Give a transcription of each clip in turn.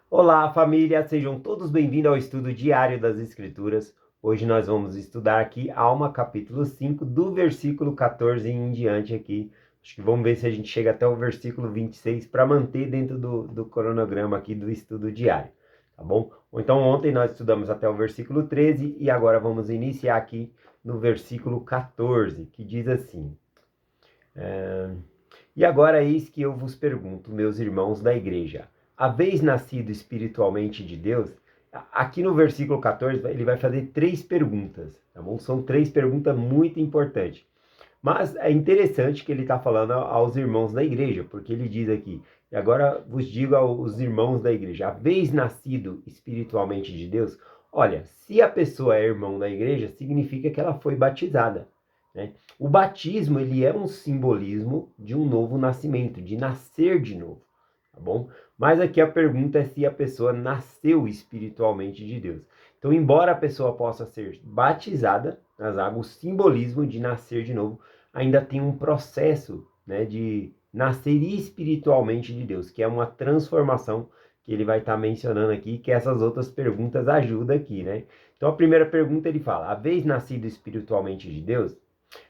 Olá, família! Sejam todos bem-vindos ao estudo diário das Escrituras. Hoje nós vamos estudar aqui Alma, capítulo 5, do versículo 14 em diante aqui. Acho que vamos ver se a gente chega até o versículo 26 para manter dentro do cronograma aqui do estudo diário, tá bom? Ou então ontem nós estudamos até o versículo 13 e agora vamos iniciar aqui no versículo 14, que diz assim... E agora eis que eu vos pergunto, meus irmãos da igreja, haveis nascido espiritualmente de Deus? Aqui no versículo 14, ele vai fazer três perguntas, tá bom? São três perguntas muito importantes. Mas é interessante que ele está falando aos irmãos da igreja, porque ele diz aqui, e agora vos digo aos irmãos da igreja, haveis nascido espiritualmente de Deus? Olha, se a pessoa é irmão da igreja, significa que ela foi batizada, né? O batismo, ele é um simbolismo de um novo nascimento, de nascer de novo, tá bom? Mas aqui a pergunta é se a pessoa nasceu espiritualmente de Deus. Então, embora a pessoa possa ser batizada nas águas, o simbolismo de nascer de novo, ainda tem um processo, né, de nascer espiritualmente de Deus, que é uma transformação que ele vai estar mencionando aqui, que essas outras perguntas ajudam aqui, né? Então, a primeira pergunta ele fala, haveis nascido espiritualmente de Deus?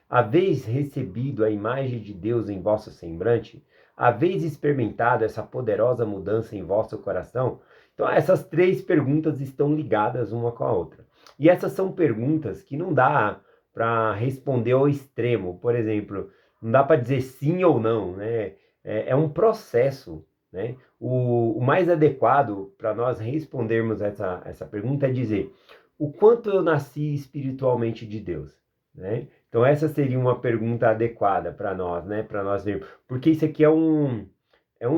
Haveis recebido a imagem de Deus em vosso semblante? Haveis experimentado essa poderosa mudança em vosso coração? Então, essas três perguntas estão ligadas uma com a outra. E essas são perguntas que não dá para responder ao extremo. Por exemplo, não dá para dizer sim ou não, né? É um processo, né? O mais adequado para nós respondermos essa pergunta é dizer o quanto eu nasci espiritualmente de Deus, né? Então essa seria uma pergunta adequada para nós, né? Para nós vermos. Porque isso aqui é um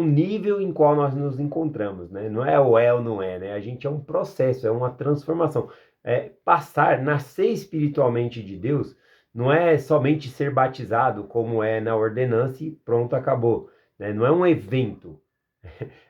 nível em qual nós nos encontramos, né? Não é o é ou não é, né? A gente é um processo, é uma transformação. Nascer espiritualmente de Deus, não é somente ser batizado, como é na ordenança e pronto, acabou, né? Não é um evento,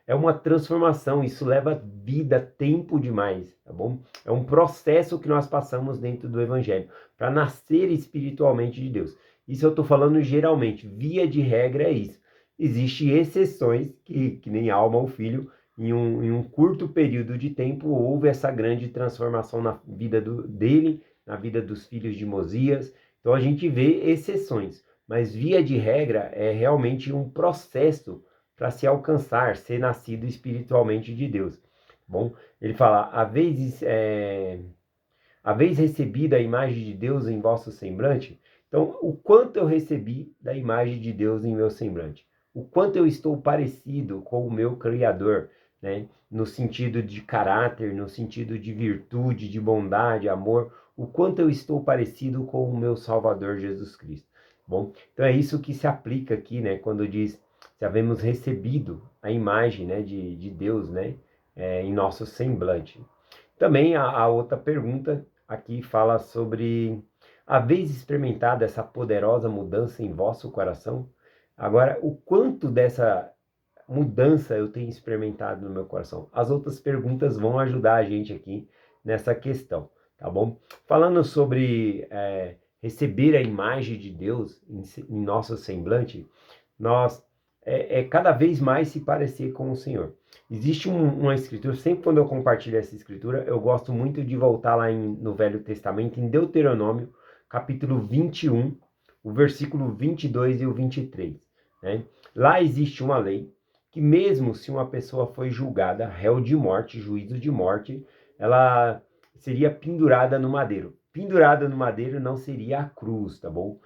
é uma transformação, isso leva vida, tempo demais, tá bom? É um processo que nós passamos dentro do Evangelho, para nascer espiritualmente de Deus. Isso eu estou falando geralmente, via de regra é isso. Existem exceções, que nem Alma, o filho, em um curto período de tempo, houve essa grande transformação na vida dele, na vida dos filhos de Mosias. Então a gente vê exceções, mas via de regra é realmente um processo para se alcançar, ser nascido espiritualmente de Deus. Bom, ele fala, haveis recebido a imagem de Deus em vosso semblante? Então, o quanto eu recebi da imagem de Deus em meu semblante? O quanto eu estou parecido com o meu Criador, né? No sentido de caráter, no sentido de virtude, de bondade, amor, o quanto eu estou parecido com o meu Salvador Jesus Cristo. Bom, então é isso que se aplica aqui, né? Quando diz se havemos recebido a imagem, né, de Deus, né, em nosso semblante. Também a outra pergunta aqui fala sobre haveis experimentado essa poderosa mudança em vosso coração? Agora, o quanto dessa mudança eu tenho experimentado no meu coração? As outras perguntas vão ajudar a gente aqui nessa questão, tá bom? Falando sobre receber a imagem de Deus em nosso semblante, nós cada vez mais se parecer com o Senhor. Existe uma escritura, sempre quando eu compartilho essa escritura, eu gosto muito de voltar lá no Velho Testamento, em Deuteronômio, capítulo 21, o versículo 22 e o 23, né? Lá existe uma lei que mesmo se uma pessoa foi julgada, réu de morte, juízo de morte, ela seria pendurada no madeiro. Pendurada no madeiro não seria a cruz, tá bom?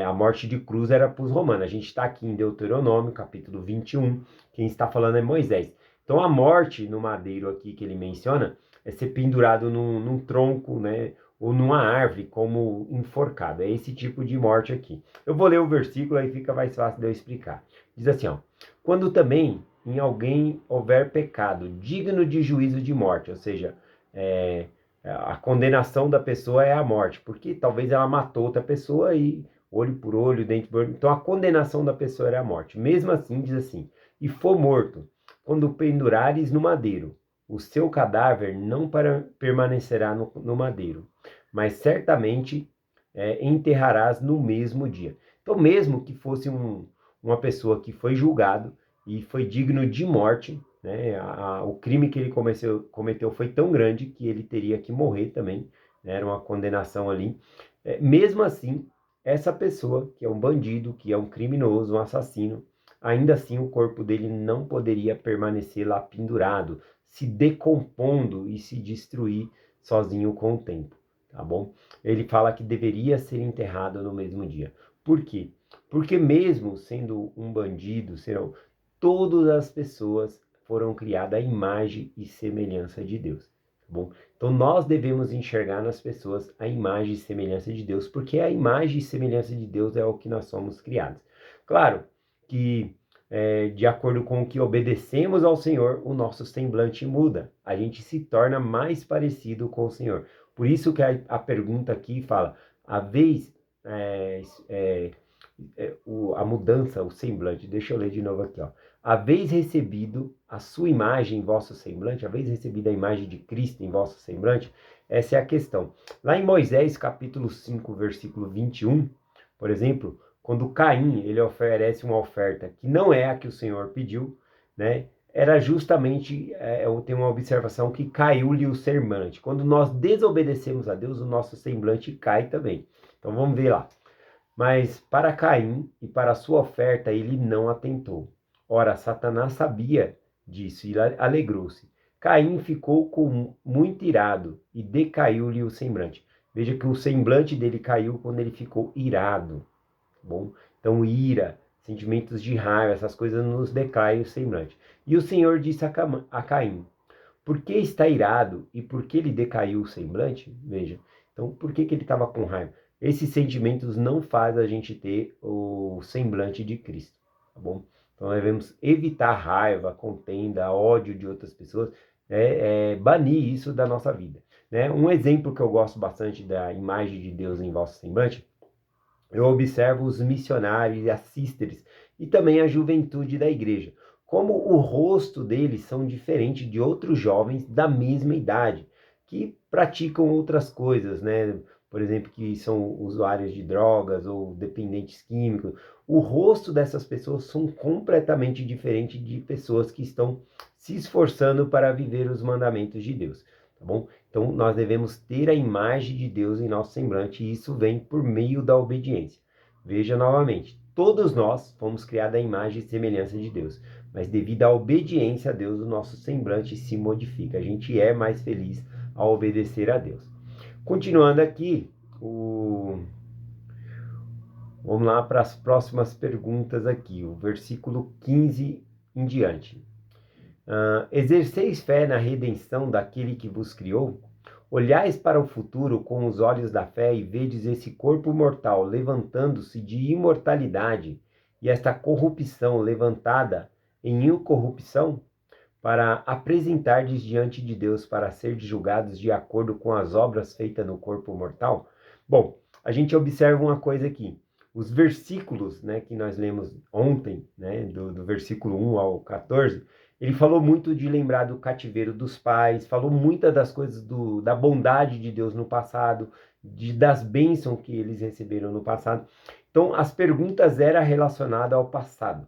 A morte de cruz era para os romanos. A gente está aqui em Deuteronômio, capítulo 21. Quem está falando é Moisés. Então, a morte no madeiro aqui que ele menciona é ser pendurado num tronco, né? Ou numa árvore, como enforcado. É esse tipo de morte aqui. Eu vou ler o versículo, aí fica mais fácil de eu explicar. Diz assim, ó. Quando também em alguém houver pecado digno de juízo de morte, ou seja, a condenação da pessoa é a morte, porque talvez ela matou outra pessoa e olho por olho, dente por olho. Então a condenação da pessoa era a morte. Mesmo assim, diz assim: e for morto, quando pendurares no madeiro, o seu cadáver não permanecerá no madeiro, mas certamente enterrarás no mesmo dia. Então, mesmo que fosse uma pessoa que foi julgado e foi digno de morte, né? O crime que ele cometeu foi tão grande que ele teria que morrer também, né? Era uma condenação ali. Mesmo assim, essa pessoa, que é um bandido, que é um criminoso, um assassino, ainda assim o corpo dele não poderia permanecer lá pendurado, se decompondo e se destruir sozinho com o tempo, tá bom? Ele fala que deveria ser enterrado no mesmo dia. Por quê? Porque mesmo sendo um bandido, todas as pessoas foram criadas à imagem e semelhança de Deus, tá bom? Então nós devemos enxergar nas pessoas a imagem e semelhança de Deus, porque a imagem e semelhança de Deus é o que nós somos criados. Claro que de acordo com o que obedecemos ao Senhor, o nosso semblante muda. A gente se torna mais parecido com o Senhor. Por isso que a pergunta aqui fala, a vez a mudança, o semblante. Deixa eu ler de novo aqui, ó. Haveis recebido a sua imagem em vosso semblante, haveis recebido a imagem de Cristo em vosso semblante, essa é a questão. Lá em Moisés, capítulo 5, versículo 21, por exemplo, quando Caim, ele oferece uma oferta que não é a que o Senhor pediu, né? Era justamente, tem uma observação que caiu-lhe o semblante. Quando nós desobedecemos a Deus, o nosso semblante cai também. Então vamos ver lá. Mas para Caim e para a sua oferta ele não atentou. Ora, Satanás sabia disso e alegrou-se. Caim ficou muito irado e decaiu-lhe o semblante. Veja que o semblante dele caiu quando ele ficou irado. Bom, então ira, sentimentos de raiva, essas coisas nos decaem o semblante. E o Senhor disse a Caim: por que está irado e por que lhe decaiu o semblante? Veja, então por que ele estava com raiva? Esses sentimentos não fazem a gente ter o semblante de Cristo, tá bom? Então nós devemos evitar raiva, contenda, ódio de outras pessoas, banir isso da nossa vida, né? Um exemplo que eu gosto bastante da imagem de Deus em vosso semblante, eu observo os missionários e as sisters e também a juventude da igreja, como o rosto deles são diferentes de outros jovens da mesma idade, que praticam outras coisas, né? Por exemplo, que são usuários de drogas ou dependentes químicos. O rosto dessas pessoas são completamente diferente de pessoas que estão se esforçando para viver os mandamentos de Deus, tá bom? Então, nós devemos ter a imagem de Deus em nosso semblante, e isso vem por meio da obediência. Veja novamente, todos nós fomos criados à imagem e semelhança de Deus, mas devido à obediência a Deus, o nosso semblante se modifica. A gente é mais feliz ao obedecer a Deus. Continuando aqui, vamos lá para as próximas perguntas aqui, o versículo 15 em diante. Exerceis fé na redenção daquele que vos criou? Olhais para o futuro com os olhos da fé e vedes esse corpo mortal levantando-se de imortalidade e esta corrupção levantada em incorrupção, para apresentardes diante de Deus para ser julgados de acordo com as obras feitas no corpo mortal? Bom, a gente observa uma coisa aqui. Os versículos, né, que nós lemos ontem, né, do versículo 1 ao 14, ele falou muito de lembrar do cativeiro dos pais, falou muitas das coisas da bondade de Deus no passado, das bênçãos que eles receberam no passado. Então, as perguntas eram relacionadas ao passado.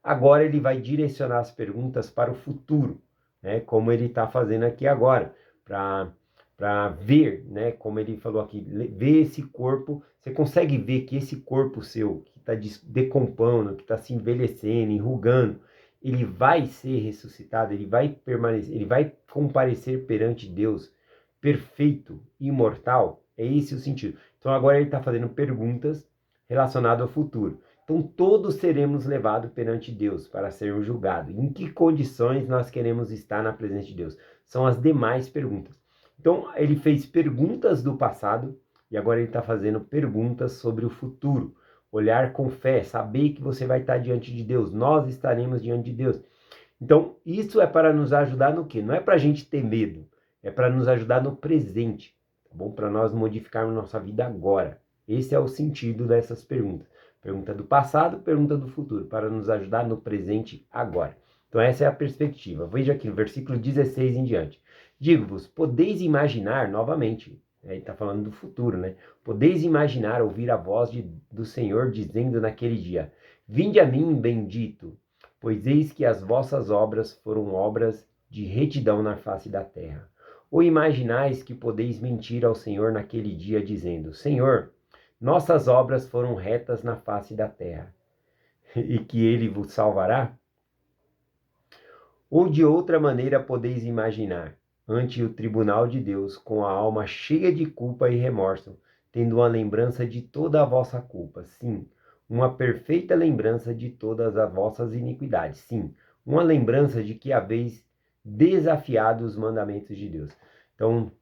Agora ele vai direcionar as perguntas para o futuro, né, como ele está fazendo aqui agora, para ver, né, como ele falou aqui, ver esse corpo. Você consegue ver que esse corpo seu, que está decompondo, que está se envelhecendo, enrugando, ele vai ser ressuscitado, ele vai permanecer, ele vai comparecer perante Deus perfeito, imortal? É esse o sentido. Então agora ele está fazendo perguntas relacionadas ao futuro. Então todos seremos levados perante Deus para sermos julgados. Em que condições nós queremos estar na presença de Deus? São as demais perguntas. Então ele fez perguntas do passado e agora ele está fazendo perguntas sobre o futuro. Olhar com fé, saber que você vai estar diante de Deus, nós estaremos diante de Deus. Então, isso é para nos ajudar no quê? Não é para a gente ter medo, é para nos ajudar no presente, tá bom? Para nós modificarmos nossa vida agora. Esse é o sentido dessas perguntas. Pergunta do passado, pergunta do futuro, para nos ajudar no presente agora. Então, essa é a perspectiva. Veja aqui no versículo 16 em diante. Digo-vos, podeis imaginar, novamente, ele está falando do futuro, né? Podeis imaginar ouvir a voz do Senhor dizendo naquele dia: vinde a mim, bendito, pois eis que as vossas obras foram obras de retidão na face da terra. Ou imaginais que podeis mentir ao Senhor naquele dia, dizendo: Senhor, nossas obras foram retas na face da terra, e que ele vos salvará? Ou de outra maneira podeis imaginar, ante o tribunal de Deus, com a alma cheia de culpa e remorso, tendo uma lembrança de toda a vossa culpa, sim, uma perfeita lembrança de todas as vossas iniquidades, sim, uma lembrança de que haveis desafiado os mandamentos de Deus. Então,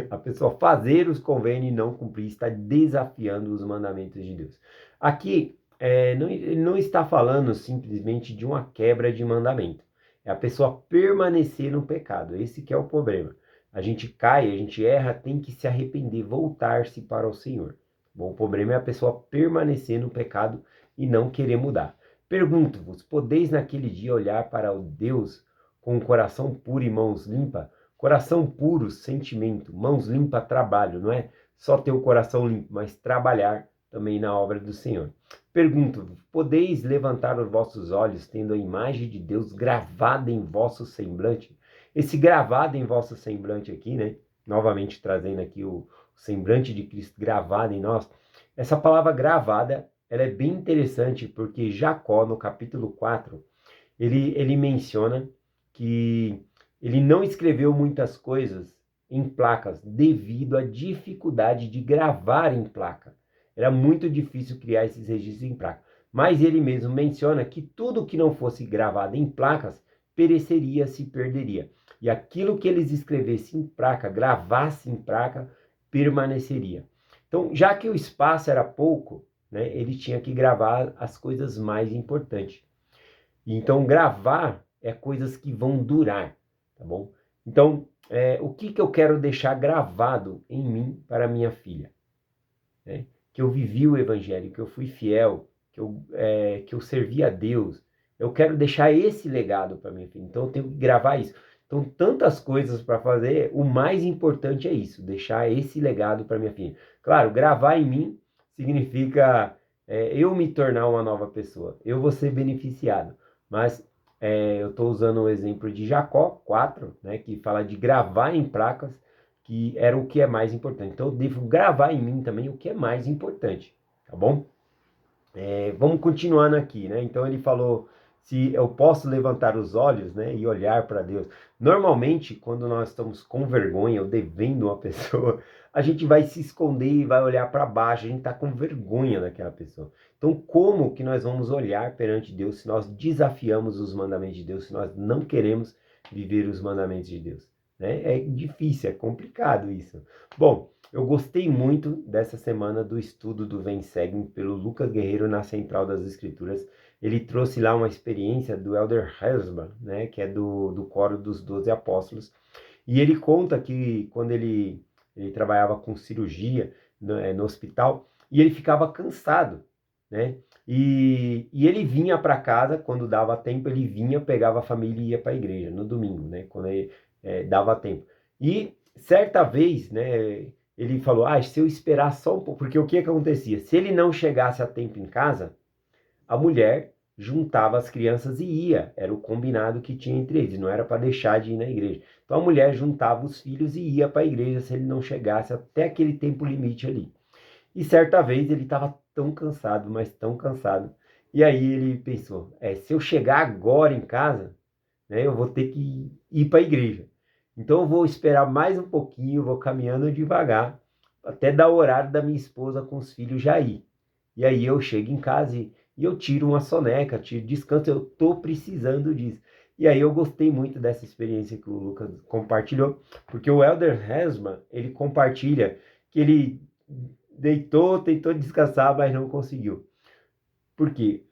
a pessoa fazer os convém e não cumprir, está desafiando os mandamentos de Deus. Aqui, ele não está falando simplesmente de uma quebra de mandamento. É a pessoa permanecer no pecado. Esse que é o problema. A gente cai, a gente erra, tem que se arrepender, voltar-se para o Senhor. Bom, o problema é a pessoa permanecer no pecado e não querer mudar. Pergunto-vos, podeis naquele dia olhar para o Deus com o coração puro e mãos limpas? Coração puro, sentimento, mãos limpas, trabalho, não é só ter o coração limpo, mas trabalhar também na obra do Senhor. Pergunto, podeis levantar os vossos olhos, tendo a imagem de Deus gravada em vosso semblante? Esse gravado em vosso semblante aqui, né? Novamente trazendo aqui o semblante de Cristo gravado em nós. Essa palavra gravada, ela é bem interessante, porque Jacó, no capítulo 4, ele menciona que ele não escreveu muitas coisas em placas devido à dificuldade de gravar em placa. Era muito difícil criar esses registros em placa. Mas ele mesmo menciona que tudo que não fosse gravado em placas pereceria, se perderia. E aquilo que eles escrevessem em placa, gravassem em placa, permaneceria. Então, já que o espaço era pouco, né, ele tinha que gravar as coisas mais importantes. Então, gravar é coisas que vão durar, tá bom? Então, o que eu quero deixar gravado em mim para minha filha? Né? Que eu vivi o evangelho, que eu fui fiel, que eu servi a Deus. Eu quero deixar esse legado para minha filha. Então, eu tenho que gravar isso. Então, tantas coisas para fazer, o mais importante é isso, deixar esse legado para minha filha. Claro, gravar em mim significa eu me tornar uma nova pessoa. Eu vou ser beneficiado. Mas eu estou usando o exemplo de Jacó 4, né, que fala de gravar em placas, que era o que é mais importante. Então eu devo gravar em mim também o que é mais importante, tá bom? Vamos continuando aqui, né? Então ele falou se eu posso levantar os olhos, né, e olhar para Deus. Normalmente, quando nós estamos com vergonha ou devendo uma pessoa, a gente vai se esconder e vai olhar para baixo, a gente está com vergonha daquela pessoa. Então, como que nós vamos olhar perante Deus se nós desafiamos os mandamentos de Deus, se nós não queremos viver os mandamentos de Deus? Né? É difícil, é complicado isso. Bom, eu gostei muito dessa semana do estudo do Vem Segue pelo Lucas Guerreiro na Central das Escrituras. Ele trouxe lá uma experiência do Elder Hezbollah, né, que é do coro dos 12 apóstolos. E ele conta que quando ele trabalhava com cirurgia no hospital, e ele ficava cansado, né? E ele vinha para casa, quando dava tempo, ele vinha, pegava a família e ia para a igreja, no domingo, né? Quando ele dava tempo. E certa vez, né, ele falou, se eu esperar só um pouco, porque o que acontecia? Se ele não chegasse a tempo em casa, a mulher juntava as crianças e ia. Era o combinado que tinha entre eles, não era para deixar de ir na igreja. Então a mulher juntava os filhos e ia para a igreja se ele não chegasse até aquele tempo limite ali. E certa vez ele estava tão cansado, mas tão cansado. E aí ele pensou, se eu chegar agora em casa, né, eu vou ter que ir para a igreja. Então eu vou esperar mais um pouquinho, vou caminhando devagar, até dar o horário da minha esposa com os filhos já ir. E aí eu chego em casa e eu tiro uma soneca, tiro descanso, eu estou precisando disso. E aí eu gostei muito dessa experiência que o Lucas compartilhou, porque o Elder Hezbollah, ele compartilha que ele deitou, tentou descansar, mas não conseguiu. Por quê?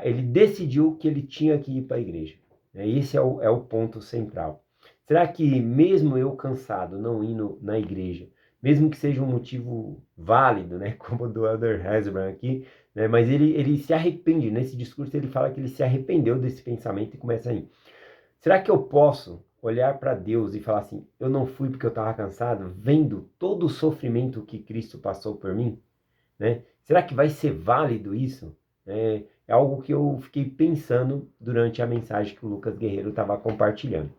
Ele decidiu que ele tinha que ir para a igreja. Esse é o ponto central. Será que mesmo eu cansado, não indo na igreja, mesmo que seja um motivo válido, né, como o do Elder Hezbollah aqui, né, mas ele se arrepende, nesse discurso ele fala que ele se arrependeu desse pensamento e começa a ir. Será que eu posso olhar para Deus e falar assim, eu não fui porque eu estava cansado, vendo todo o sofrimento que Cristo passou por mim? Né? Será que vai ser válido isso? é algo que eu fiquei pensando durante a mensagem que o Lucas Guerreiro estava compartilhando.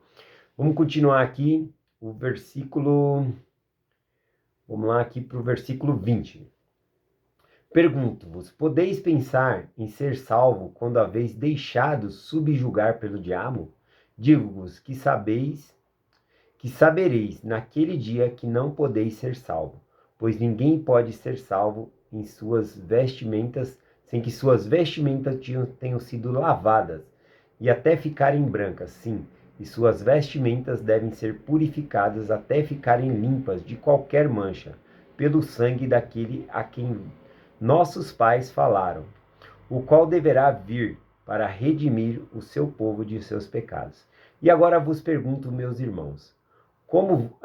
Vamos continuar aqui o versículo. Vamos lá aqui para o versículo 20. Pergunto-vos, podeis pensar em ser salvo quando haveis deixado subjugar pelo diabo? Digo-vos que sabereis naquele dia que não podeis ser salvo, pois ninguém pode ser salvo em suas vestimentas, sem que suas vestimentas tenham sido lavadas, e até ficarem brancas, sim, e suas vestimentas devem ser purificadas até ficarem limpas de qualquer mancha, pelo sangue daquele a quem nossos pais falaram, o qual deverá vir para redimir o seu povo de seus pecados. E agora vos pergunto, meus irmãos, como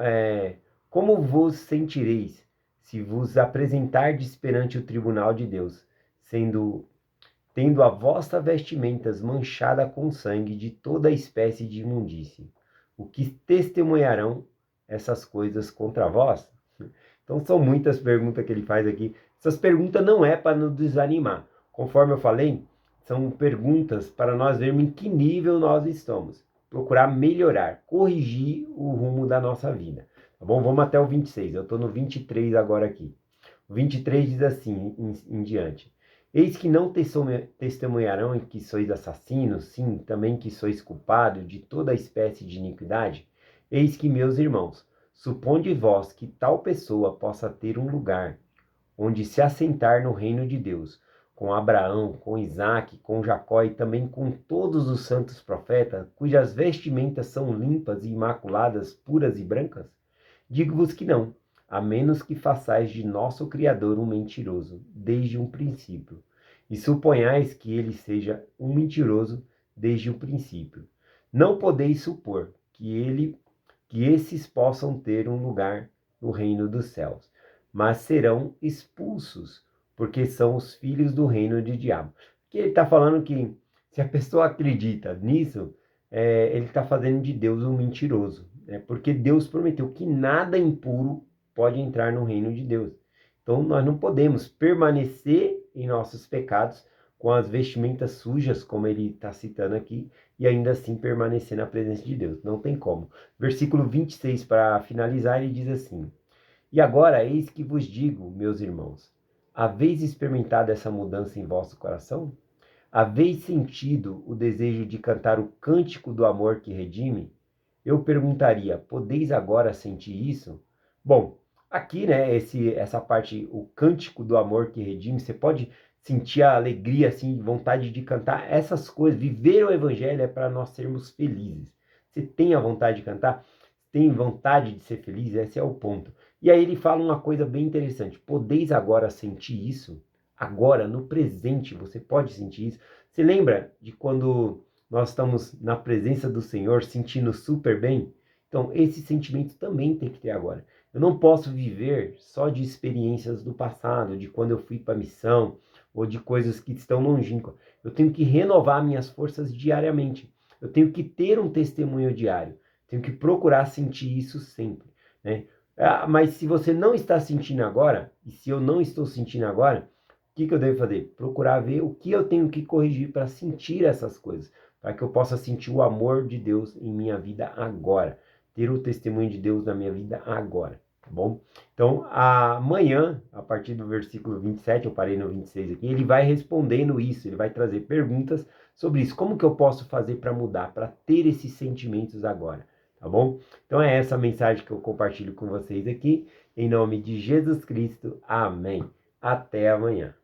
vos sentireis se vos apresentardes perante o tribunal de Deus, tendo a vossa vestimentas manchada com sangue de toda espécie de imundície? O que testemunharão essas coisas contra vós? Então são muitas perguntas que ele faz aqui. Essas perguntas não é para nos desanimar. Conforme eu falei, são perguntas para nós vermos em que nível nós estamos. Procurar melhorar, corrigir o rumo da nossa vida. Tá bom? Vamos até o 26. Eu estou no 23 agora aqui. O 23 diz assim, em diante. Eis que não testemunharão em que sois assassinos, sim, também que sois culpados de toda espécie de iniquidade? Eis que, meus irmãos, suponde vós que tal pessoa possa ter um lugar onde se assentar no reino de Deus, com Abraão, com Isaque, com Jacó e também com todos os santos profetas, cujas vestimentas são limpas e imaculadas, puras e brancas? Digo-vos que não, a menos que façais de nosso Criador um mentiroso, desde um princípio, e suponhais que ele seja um mentiroso desde o princípio. Não podeis supor que esses possam ter um lugar no reino dos céus, mas serão expulsos, porque são os filhos do reino de diabo. Porque ele está falando que se a pessoa acredita nisso, ele está fazendo de Deus um mentiroso, né? Porque Deus prometeu que nada impuro pode entrar no reino de Deus. Então nós não podemos permanecer em nossos pecados com as vestimentas sujas, como ele está citando aqui, e ainda assim permanecer na presença de Deus. Não tem como. Versículo 26, para finalizar, ele diz assim: E agora eis que vos digo, meus irmãos, haveis experimentado essa mudança em vosso coração? Haveis sentido o desejo de cantar o cântico do amor que redime? Eu perguntaria, podeis agora sentir isso? Bom, aqui, né, essa parte, o cântico do amor que redime, você pode sentir a alegria, assim, vontade de cantar essas coisas. Viver o evangelho é para nós sermos felizes. Você tem a vontade de cantar? Tem vontade de ser feliz? Esse é o ponto. E aí ele fala uma coisa bem interessante. Podeis agora sentir isso? Agora, no presente, você pode sentir isso? Você lembra de quando nós estamos na presença do Senhor, sentindo super bem? Então, esse sentimento também tem que ter agora. Eu não posso viver só de experiências do passado, de quando eu fui para a missão, ou de coisas que estão longínquas. Eu tenho que renovar minhas forças diariamente. Eu tenho que ter um testemunho diário. Tenho que procurar sentir isso sempre, né? Mas se você não está sentindo agora, e se eu não estou sentindo agora, o que eu devo fazer? Procurar ver o que eu tenho que corrigir para sentir essas coisas, para que eu possa sentir o amor de Deus em minha vida agora, ter o testemunho de Deus na minha vida agora, tá bom? Então, amanhã, a partir do versículo 27, eu parei no 26 aqui, ele vai respondendo isso, ele vai trazer perguntas sobre isso. Como que eu posso fazer para mudar, para ter esses sentimentos agora? Tá bom? Então é essa a mensagem que eu compartilho com vocês aqui. Em nome de Jesus Cristo. Amém. Até amanhã.